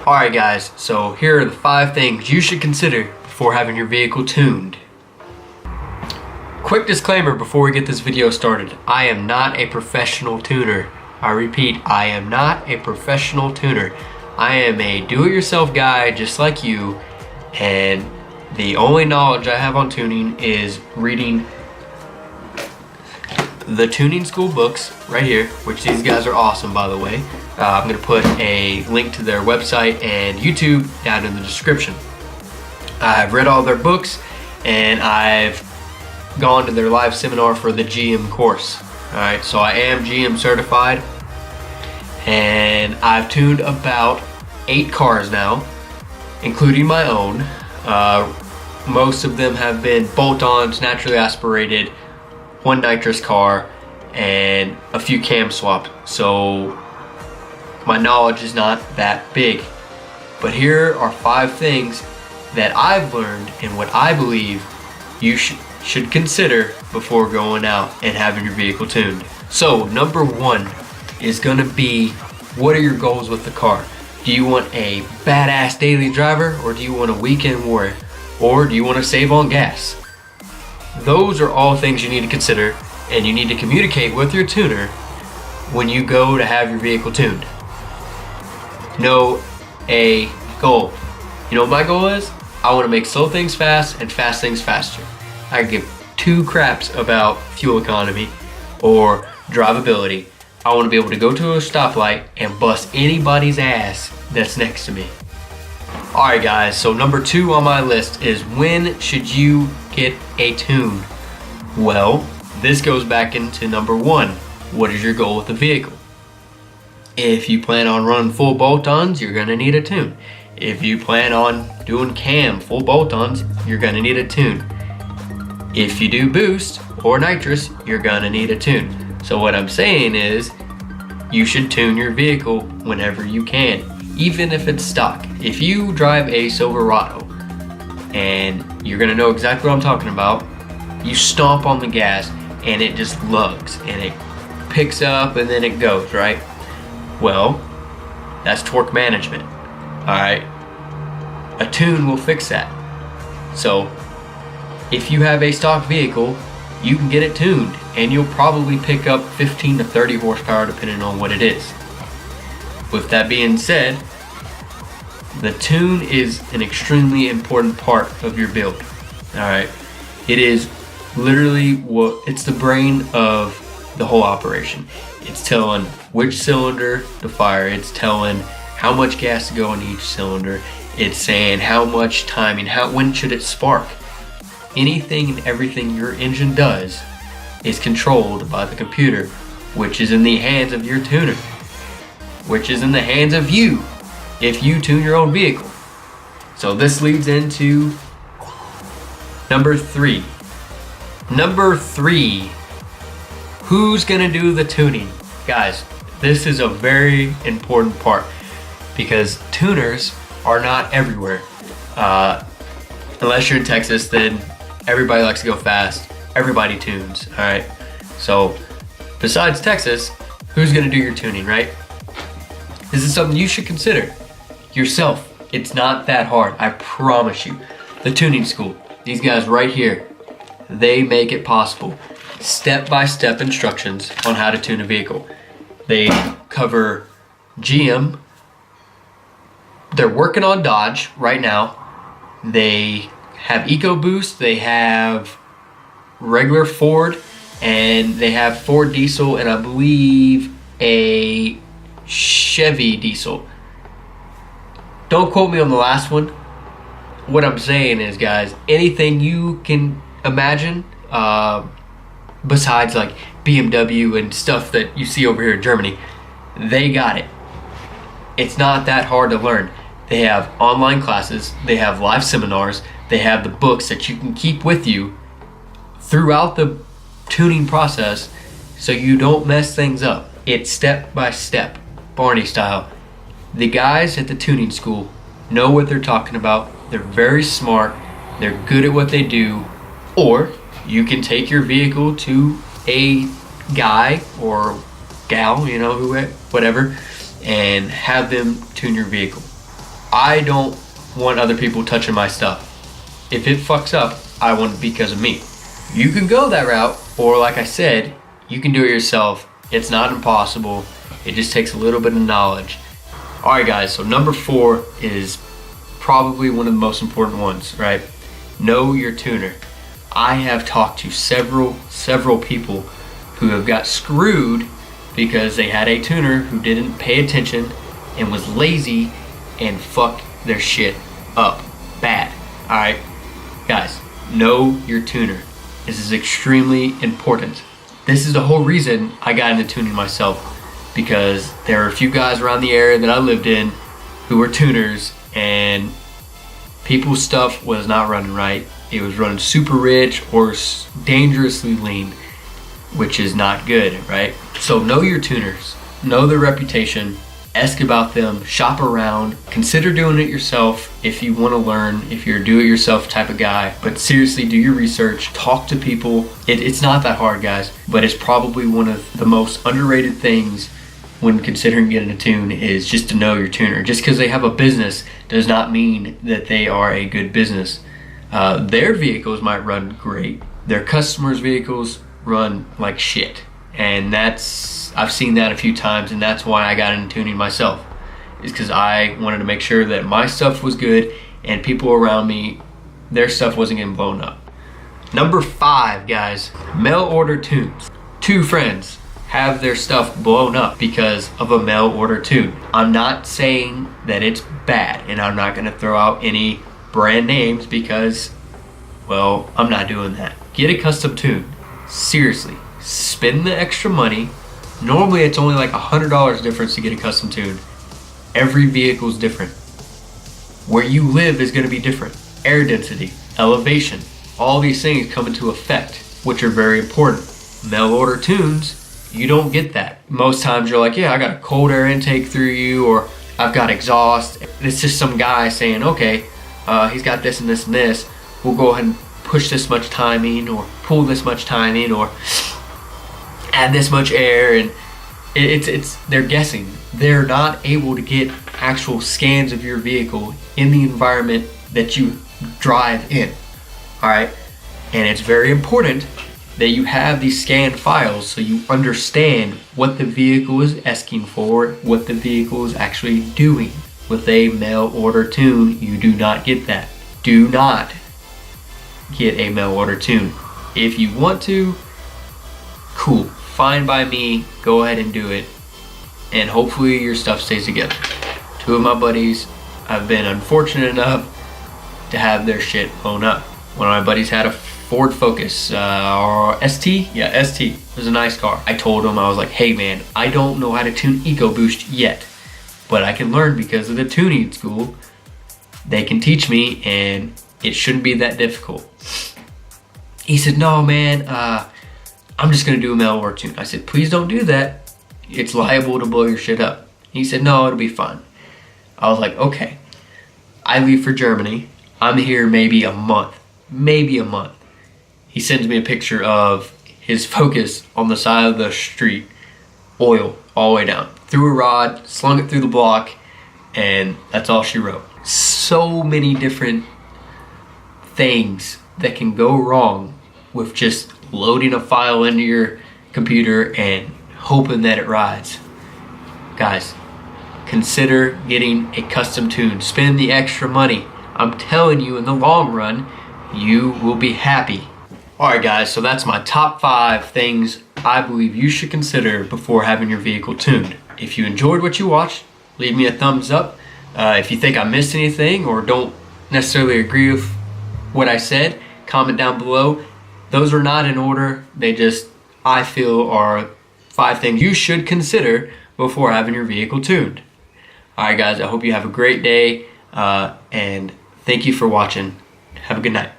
Alright guys, so here are the 5 things you should consider before having your vehicle tuned. Quick disclaimer before we get this video started. I am not a professional tuner. I repeat, I am not a professional tuner. I am a do-it-yourself guy just like you, and the only knowledge I have on tuning is reading the tuning school books right here, which these guys are awesome, by the way. I'm going to put a link to their website and YouTube down in the description. I've read all their books and I've gone to their live seminar for the GM course. Alright, so I am GM certified and I've tuned about 8 cars now, including my own. Most of them have been bolt-ons, naturally aspirated, 1 nitrous car, and a few cam swaps. So my knowledge is not that big. But here are 5 things that I've learned and what I believe you should consider before going out and having your vehicle tuned. So number 1 is gonna be, what are your goals with the car? Do you want a badass daily driver, or do you want a weekend warrior? Or do you want to save on gas? Those are all things you need to consider, and you need to communicate with your tuner when you go to have your vehicle tuned. Know a goal. You know what my goal is? I want to make slow things fast and fast things faster. I give 2 craps about fuel economy or drivability. I want to be able to go to a stoplight and bust anybody's ass that's next to me. Alright guys, so number 2 on my list is, when should you get a tune? Well, this goes back into number 1. What is your goal with the vehicle? If you plan on running full bolt-ons, you're going to need a tune. If you plan on doing cam full bolt-ons, you're going to need a tune. If you do boost or nitrous, you're going to need a tune. So what I'm saying is, you should tune your vehicle whenever you can, even if it's stock. If you drive a Silverado, and you're gonna know exactly what I'm talking about, you stomp on the gas and it just lugs and it picks up and then it goes, right? Well, that's torque management. Alright, a tune will fix that. So if you have a stock vehicle, you can get it tuned and you'll probably pick up 15 to 30 horsepower depending on what it is. With that being said, the tune is an extremely important part of your build. Alright, it is literally it's the brain of the whole operation. It's telling which cylinder to fire, it's telling how much gas to go in each cylinder, it's saying how much timing, when should it spark. Anything and everything your engine does is controlled by the computer, which is in the hands of your tuner, which is in the hands of you if you tune your own vehicle. So this leads into number 3. Number 3, who's gonna do the tuning? Guys, this is a very important part because tuners are not everywhere. Unless you're in Texas, then everybody likes to go fast. Everybody tunes, all right? So besides Texas, who's gonna do your tuning, right? This is something you should consider yourself. It's not that hard, I promise you. The tuning school, these guys right here, they make it possible. Step-by-step instructions on how to tune a vehicle. They cover GM. They're working on Dodge right now. They have EcoBoost, they have regular Ford, and they have Ford diesel, and I believe a Chevy diesel. Don't quote me on the last one. What I'm saying is, guys, anything you can imagine, besides like BMW and stuff that you see over here in Germany, they got it. It's not that hard to learn. They have online classes, they have live seminars, they have the books that you can keep with you throughout the tuning process so you don't mess things up. It's step by step, Barney style. The guys at the tuning school know what they're talking about. They're very smart. They're good at what they do. Or you can take your vehicle to a guy or gal, you know, whatever, and have them tune your vehicle. I don't want other people touching my stuff. If it fucks up, I want it because of me. You can go that route, or like I said, you can do it yourself. It's not impossible. It just takes a little bit of knowledge. All right, guys, so number 4 is probably one of the most important ones, right? Know your tuner. I have talked to several people who have got screwed because they had a tuner who didn't pay attention and was lazy and fucked their shit up bad. All right, guys, know your tuner. This is extremely important. This is the whole reason I got into tuning myself, because there were a few guys around the area that I lived in who were tuners, and people's stuff was not running right. It was running super rich or dangerously lean, which is not good, right? So know your tuners, know their reputation, ask about them, shop around, consider doing it yourself if you want to learn, if you're a do-it-yourself type of guy. But seriously, do your research, talk to people. It's not that hard, guys, but it's probably one of the most underrated things when considering getting a tune is just to know your tuner. Just because they have a business does not mean that they are a good business. Their vehicles might run great. Their customers' vehicles run like shit. And I've seen that a few times, and that's why I got into tuning myself, is because I wanted to make sure that my stuff was good and people around me, their stuff wasn't getting blown up. Number 5, guys, mail order tunes. 2 friends have their stuff blown up because of a mail order tune. I'm not saying that it's bad, and I'm not gonna throw out any brand names because, well, I'm not doing that. Get a custom tune. Seriously, spend the extra money. Normally it's only like $100 difference to get a custom tune. Every vehicle is different. Where you live is going to be different. Air density, elevation, all these things come into effect, which are very important. Mail order tunes, you don't get that. Most times you're like, yeah, I got a cold air intake through you, or I've got exhaust. It's just some guy saying, okay, he's got this and this and this. We'll go ahead and push this much timing, or pull this much timing, or add this much air, and they're guessing. They're not able to get actual scans of your vehicle in the environment that you drive in. All right, and it's very important that you have these scanned files so you understand what the vehicle is asking for, what the vehicle is actually doing. With a mail order tune, you do not get that. Do not get a mail order tune. If you want to, cool, fine by me, go ahead and do it, and hopefully your stuff stays together. 2 of my buddies, I've been unfortunate enough to have their shit blown up. One of my buddies had a Ford Focus, or ST? Yeah, ST. It was a nice car. I told him, I was like, hey man, I don't know how to tune EcoBoost yet, but I can learn because of the tuning school. They can teach me, and it shouldn't be that difficult. He said, no man, I'm just gonna do a mail order tune. I said, please don't do that. It's liable to blow your shit up. He said, no, it'll be fine. I was like, okay. I leave for Germany. I'm here maybe a month. He sends me a picture of his Focus on the side of the street, oil all the way down. Threw a rod, slung it through the block, and that's all she wrote. So many different things that can go wrong with just loading a file into your computer and hoping that it rides. Guys, consider getting a custom tune. Spend the extra money. I'm telling you, in the long run, you will be happy. Alright guys, so that's my top 5 things I believe you should consider before having your vehicle tuned. If you enjoyed what you watched, leave me a thumbs up. If you think I missed anything or don't necessarily agree with what I said, comment down below. Those are not in order. They just, I feel, are 5 things you should consider before having your vehicle tuned. Alright guys, I hope you have a great day, and thank you for watching. Have a good night.